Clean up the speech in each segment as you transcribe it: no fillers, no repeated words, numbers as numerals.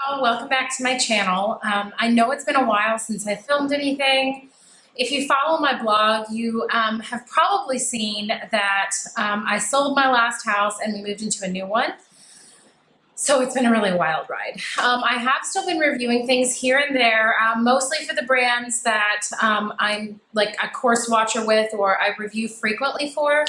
Oh, welcome back to my channel. I know it's been a while since I filmed anything. If you follow my blog, you have probably seen that I sold my last house and we moved into a new one. So it's been a really wild ride. I have still been reviewing things here and there, mostly for the brands that I'm like a course watcher with or I review frequently for.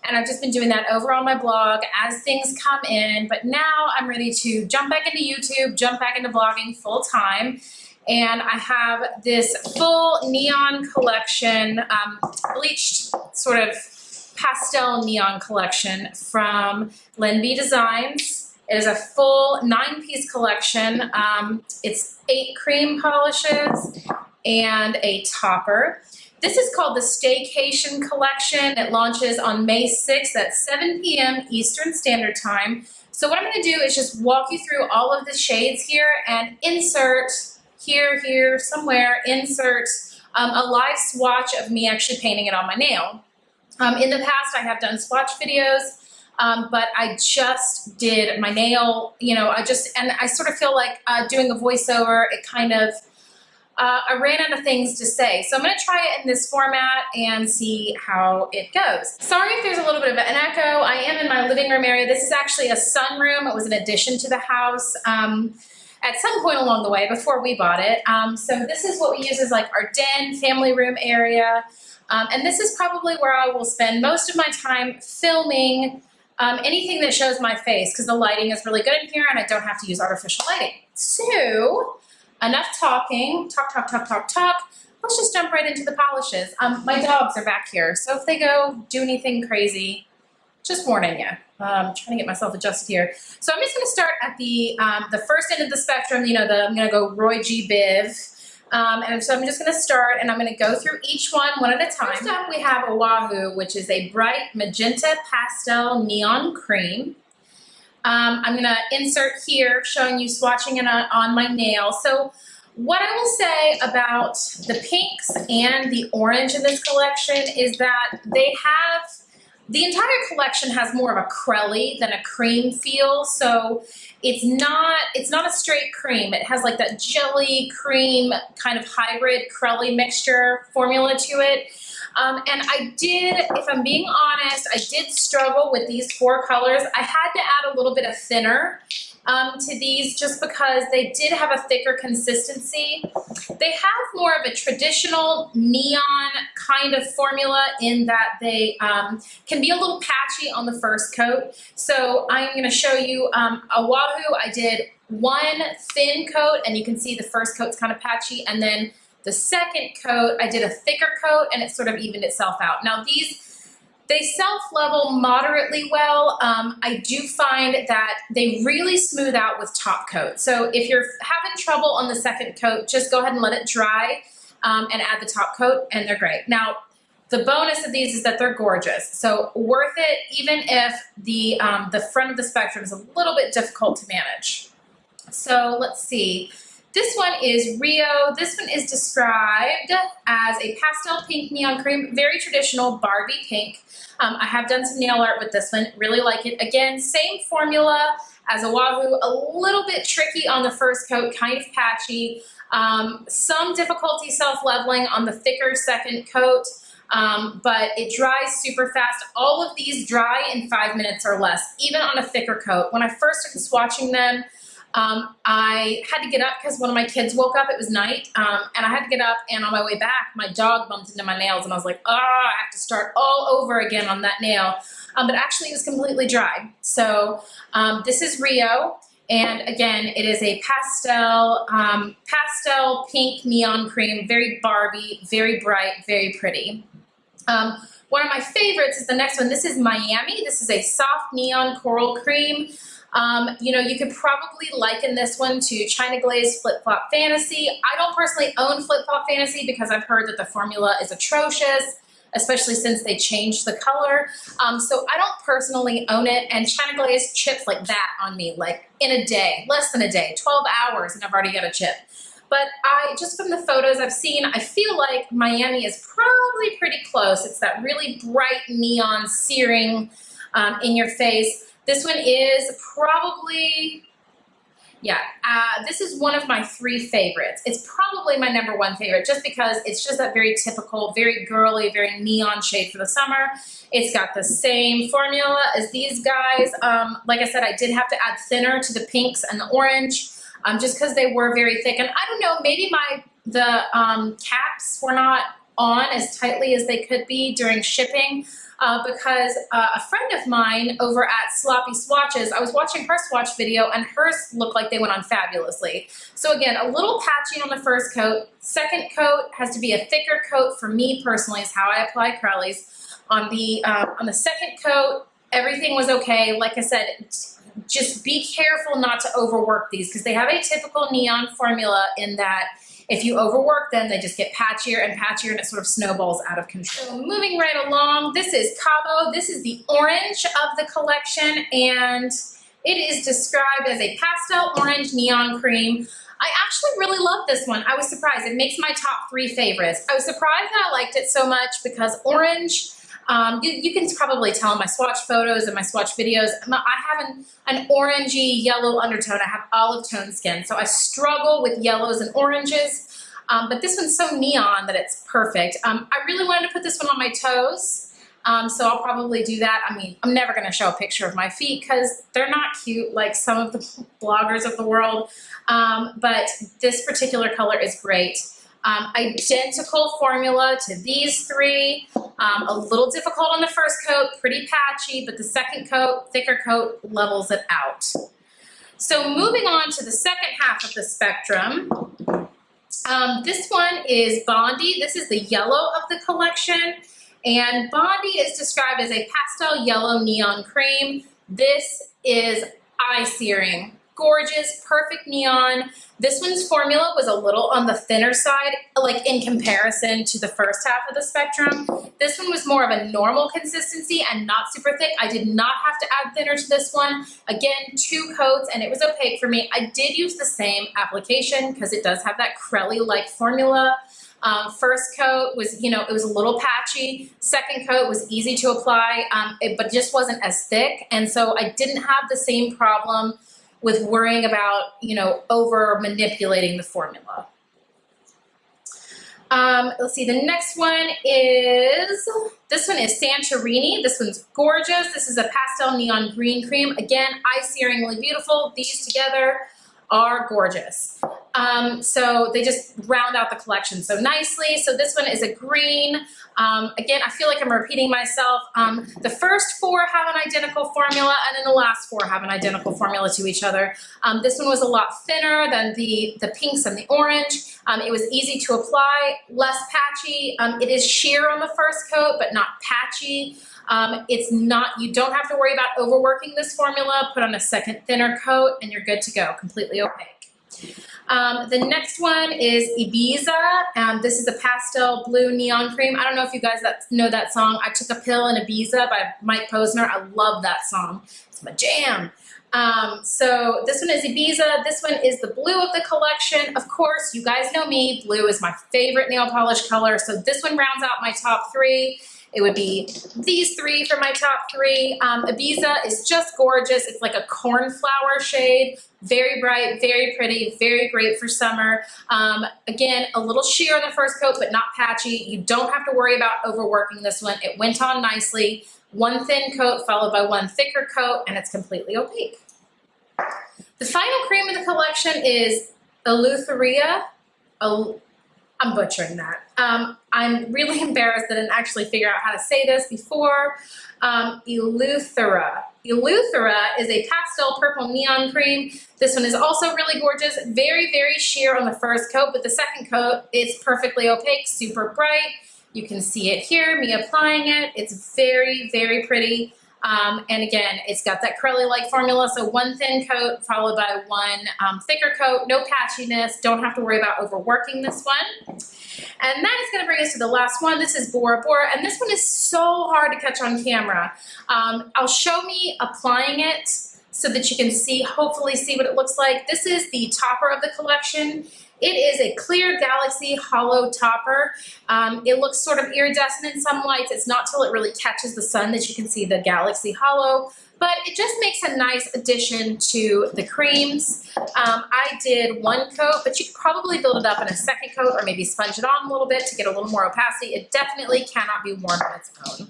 And I've just been doing that over on my blog as things come in. But now I'm ready to jump back into YouTube, jump back into blogging full time. And I have this full neon collection, bleached sort of pastel neon collection from LynBDesigns. It is a full 9-piece collection. It's 8 cream polishes and a topper. This is called the Staycation collection. It launches on May 6th at 7 p.m. Eastern Standard Time. So what I'm going to do is just walk you through all of the shades here and insert here, somewhere, insert a live swatch of me actually painting it on my nail. In the past, I have done swatch videos, but I just did my nail, and I sort of feel like doing a voiceover, it kind of, I ran out of things to say. So I'm going to try it in this format and see how it goes. Sorry if there's a little bit of an echo. I am in my living room area. This is actually a sunroom. It was an addition to the house at some point along the way before we bought it. So this is what we use as like our den, family room area. And this is probably where I will spend most of my time filming anything that shows my face because the lighting is really good in here and I don't have to use artificial lighting. So enough talking, talk. Let's just jump right into the polishes. My dogs are back here, so if they go do anything crazy, just warning you. I'm trying to get myself adjusted here. So I'm just going to start at the first end of the spectrum. I'm going to go Roy G. Biv. And so I'm just going to start, and I'm going to go through each one at a time. First up, we have Oahu, which is a bright magenta pastel neon cream. I'm going to insert here showing you swatching it on my nail. So what I will say about the pinks and the orange in this collection is that the entire collection has more of a crelly than a cream feel. So it's not a straight cream. It has like that jelly cream kind of hybrid crelly mixture formula to it. And I did, if I'm being honest, I did struggle with these 4 colors. I had to add a little bit of thinner to these just because they did have a thicker consistency. They have more of a traditional neon kind of formula in that they can be a little patchy on the first coat. So I'm going to show you Oahu. I did 1 thin coat, and you can see the first coat's kind of patchy, and then the second coat, I did a thicker coat and it sort of evened itself out. Now they self-level moderately well. I do find that they really smooth out with top coat. So if you're having trouble on the second coat, just go ahead and let it dry and add the top coat, and they're great. Now, the bonus of these is that they're gorgeous. So worth it, even if the front of the spectrum is a little bit difficult to manage. So let's see. This one is Rio. This one is described as a pastel pink neon cream, very traditional Barbie pink. I have done some nail art with this one, really like it. Again, same formula as Oahu, a little bit tricky on the first coat, kind of patchy. Some difficulty self-leveling on the thicker second coat, but it dries super fast. All of these dry in 5 minutes or less, even on a thicker coat. When I first started swatching them, I had to get up because one of my kids woke up. It was night, and I had to get up, and on my way back, my dog bumped into my nails, and I was like, oh, I have to start all over again on that nail. But actually, it was completely dry. So this is Rio, and again, it is a pastel pink neon cream, very Barbie, very bright, very pretty. One of my favorites is the next one. This is Miami. This is a soft neon coral cream. You could probably liken this one to China Glaze Flip Flop Fantasy. I don't personally own Flip Flop Fantasy because I've heard that the formula is atrocious, especially since they changed the color. So I don't personally own it, and China Glaze chips like that on me, like in a day, less than a day, 12 hours, and I've already got a chip. But just from the photos I've seen, I feel like Miami is probably pretty close. It's that really bright neon searing in your face. This one is probably Yeah, this is one of my 3 favorites. It's probably my #1 favorite just because it's just that very typical, very girly, very neon shade for the summer. It's got the same formula as these guys. Like I said, I did have to add thinner to the pinks and the orange just because they were very thick. And I don't know, maybe the caps were not on as tightly as they could be during shipping. Because a friend of mine over at Sloppy Swatches, I was watching her swatch video and hers looked like they went on fabulously. So again, a little patchy on the first coat. Second coat has to be a thicker coat for me personally is how I apply curlies. On the second coat, everything was okay. Like I said, just be careful not to overwork these because they have a typical neon formula in that if you overwork them, they just get patchier and patchier and it sort of snowballs out of control. So moving right along, this is Cabo. This is the orange of the collection and it is described as a pastel orange neon cream. I actually really love this one. I was surprised. It makes my top 3 favorites. I was surprised that I liked it so much because orange, you can probably tell in my swatch photos and my swatch videos, I have an orangey yellow undertone. I have olive tone skin, so I struggle with yellows and oranges, but this one's so neon that it's perfect. I really wanted to put this one on my toes, so I'll probably do that. I mean, I'm never going to show a picture of my feet because they're not cute like some of the bloggers of the world, but this particular color is great. Identical formula to these 3, a little difficult on the first coat, pretty patchy, but the second coat, thicker coat, levels it out. So moving on to the second half of the spectrum, this one is Bondi. This is the yellow of the collection, and Bondi is described as a pastel yellow neon cream. This is eye-searing. Gorgeous, perfect neon. This one's formula was a little on the thinner side, like in comparison to the first half of the spectrum. This one was more of a normal consistency and not super thick. I did not have to add thinner to this one. Again, 2 coats and it was opaque for me. I did use the same application because it does have that Crelly-like formula. First coat was, it was a little patchy. Second coat was easy to apply, but just wasn't as thick. And so I didn't have the same problem with worrying about, over manipulating the formula. Let's see, the next one is, this one is Santorini. This one's gorgeous. This is a pastel neon green cream. Again, eye-searingly beautiful. These together are gorgeous. So they just round out the collection so nicely. So this one is a green. Again, I feel like I'm repeating myself. The first 4 have an identical formula, and then the last 4 have an identical formula to each other. This one was a lot thinner than the pinks and the orange. It was easy to apply, less patchy. It is sheer on the first coat, but not patchy. You don't have to worry about overworking this formula. Put on a second thinner coat and you're good to go, completely opaque. The next one is Ibiza. This is a pastel blue neon cream. I don't know if you guys know that song, I Took a Pill in Ibiza by Mike Posner. I love that song. It's my jam. So this one is Ibiza. This one is the blue of the collection. Of course, you guys know me. Blue is my favorite nail polish color. So this one rounds out my top 3. It would be these 3 for my top 3. Ibiza is just gorgeous. It's like a cornflower shade. Very bright, very pretty, very great for summer. Again, a little sheer on the first coat, but not patchy. You don't have to worry about overworking this one. It went on nicely. 1 thin coat followed by 1 thicker coat, and it's completely opaque. The final cream of the collection is Eleuthera. I'm butchering that. I'm really embarrassed that I didn't actually figure out how to say this before. Eleuthera. Eleuthera is a pastel purple neon cream. This one is also really gorgeous. Very, very sheer on the first coat, but the second coat, it's perfectly opaque, super bright. You can see it here, me applying it. It's very, very pretty. And again, it's got that Crelly-like formula, so 1 thin coat followed by 1 thicker coat, no patchiness, don't have to worry about overworking this one. And that is going to bring us to the last one. This is Bora Bora, and this one is so hard to catch on camera. I'll show me applying it so that you can see, hopefully see what it looks like. This is the topper of the collection. It is a clear galaxy hollow topper. It looks sort of iridescent in some lights. It's not till it really catches the sun that you can see the galaxy hollow, but it just makes a nice addition to the creams. I did one coat, but you could probably build it up in a second coat or maybe sponge it on a little bit to get a little more opacity. It definitely cannot be worn on its own.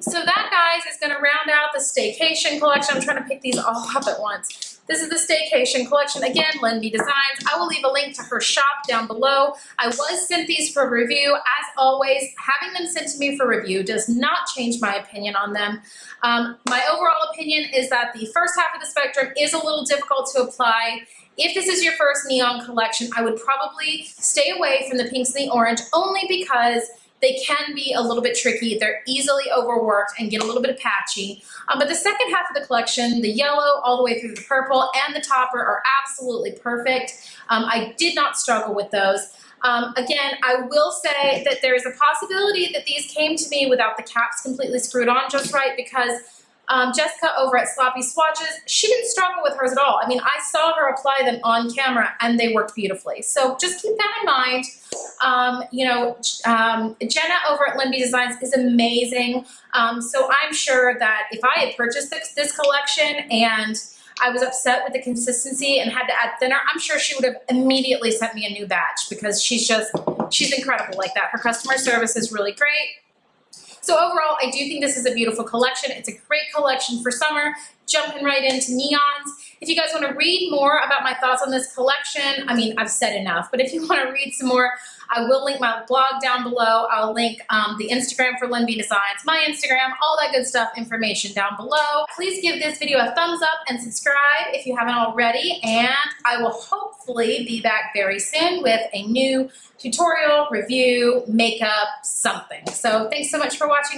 So that, guys, is going to round out the Staycation collection. I'm trying to pick these all up at once. This is the Staycation collection. Again, LynBDesigns. I will leave a link to her shop down below. I was sent these for review. As always, having them sent to me for review does not change my opinion on them. My overall opinion is that the first half of the spectrum is a little difficult to apply. If this is your first neon collection, I would probably stay away from the pinks and the orange, only because they can be a little bit tricky. They're easily overworked and get a little bit patchy. But the second half of the collection, the yellow all the way through the purple and the topper, are absolutely perfect. I did not struggle with those. Again, I will say that there is a possibility that these came to me without the caps completely screwed on just right, because Jessica over at Sloppy Swatches, she didn't struggle with hers at all. I mean, I saw her apply them on camera and they worked beautifully. So just keep that in mind. Jenna over at LynBDesigns is amazing. So I'm sure that if I had purchased this collection and I was upset with the consistency and had to add thinner, I'm sure she would have immediately sent me a new batch, because she's incredible like that. Her customer service is really great. So overall, I do think this is a beautiful collection. It's a great collection for summer, jumping right into neons. If you guys want to read more about my thoughts on this collection, I mean, I've said enough, but if you want to read some more, I will link my blog down below. I'll link the Instagram for LynBDesigns, my Instagram, all that good stuff, information down below. Please give this video a thumbs up and subscribe if you haven't already, and I will hopefully be back very soon with a new tutorial, review, makeup, something. So thanks so much for watching, guys.